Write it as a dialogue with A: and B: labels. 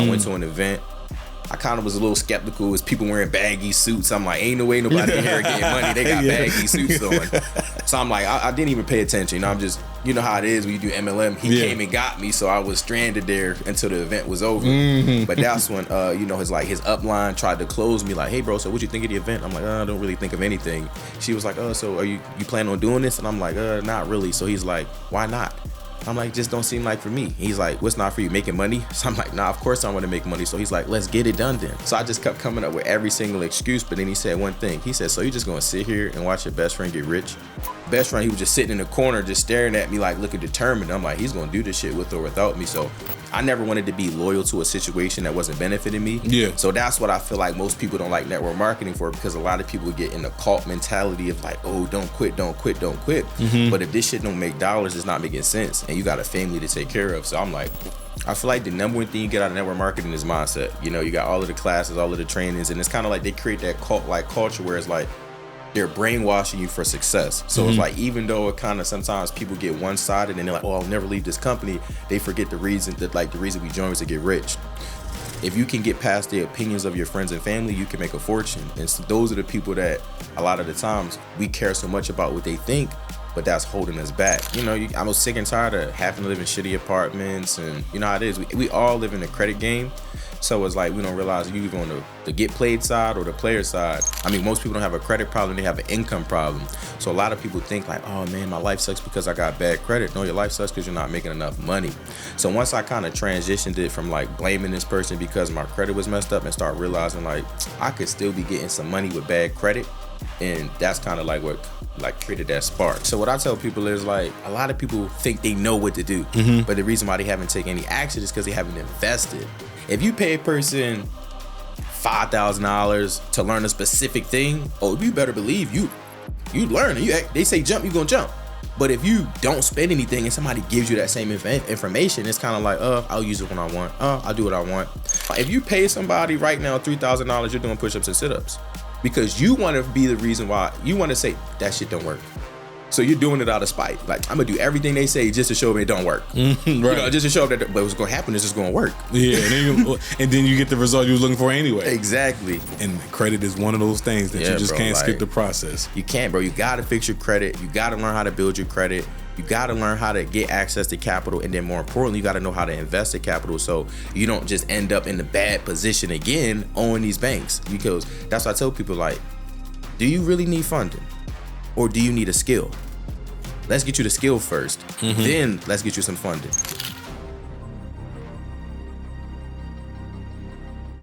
A: I went to an event. I kind of was a little skeptical as people wearing baggy suits. I'm like, ain't no way nobody in here getting money. They got baggy suits on. So I'm like, I didn't even pay attention. You know, I'm just, you know how it is when you do MLM. He came and got me, so I was stranded there until the event was over. But that's when, you know, his upline tried to close me. Like, hey, bro, so what you think of the event? I'm like, I don't really think of anything. She was like, so are you planning on doing this? And I'm like, not really. So he's like, why not? I'm like, just don't seem like for me. He's like, what's not for you, making money? So I'm like, nah, of course I want to make money. So he's like, let's get it done then. So I just kept coming up with every single excuse, but then he said one thing. He said, so you just gonna sit here and watch your best friend get rich? Best friend, he was just sitting in the corner, just staring at me like looking determined. I'm like, he's gonna do this shit with or without me. So I never wanted to be loyal to a situation that wasn't benefiting me.
B: Yeah.
A: So that's what I feel like most people don't like network marketing for, because a lot of people get in the cult mentality of like, oh, don't quit. But if this shit don't make dollars, it's not making sense. And you got a family to take care of. So I'm like, I feel like the number one thing you get out of network marketing is mindset. You know, you got all of the classes, all of the trainings, and it's kind of like they create that cult-like culture where it's like they're brainwashing you for success. So it's like, even though it kind of sometimes people get one-sided and they're like, oh, I'll never leave this company, they forget the reason we joined was to get rich. If you can get past the opinions of your friends and family, you can make a fortune. And so those are the people that a lot of the times we care so much about what they think, but that's holding us back. You know, I'm sick and tired of having to live in shitty apartments, and you know how it is. We all live in the credit game. So it's like we don't realize you either on the get played side or the player side. I mean, most people don't have a credit problem, they have an income problem. So a lot of people think like, oh man, my life sucks because I got bad credit. No, your life sucks because you're not making enough money. So once I kind of transitioned it from like blaming this person because my credit was messed up and start realizing like I could still be getting some money with bad credit. And that's kind of like what like created that spark. So what I tell people is like, a lot of people think they know what to do, but the reason why they haven't taken any action is because they haven't invested. If you pay a person $5,000 to learn a specific thing, oh, you better believe you learn. They say jump, you gonna jump. But if you don't spend anything and somebody gives you that same information, it's kind of like, I'll use it when I want. I'll do what I want. If you pay somebody right now $3,000, you're doing push-ups and sit-ups because you want to be the reason why. You want to say that shit don't work. So you're doing it out of spite. Like, I'm gonna do everything they say just to show me it don't work. Right. You know, just to show that. But what's gonna happen is it's gonna work.
B: Yeah, and then you get the result you was looking for anyway.
A: Exactly.
B: And credit is one of those things that you just can't skip the process.
A: You can't, bro. You gotta fix your credit. You gotta learn how to build your credit. You gotta learn how to get access to capital, and then more importantly, you gotta know how to invest the capital so you don't just end up in the bad position again owing these banks. Because that's why I tell people, like, do you really need funding? Or do you need a skill? Let's get you the skill first. Then let's get you some funding.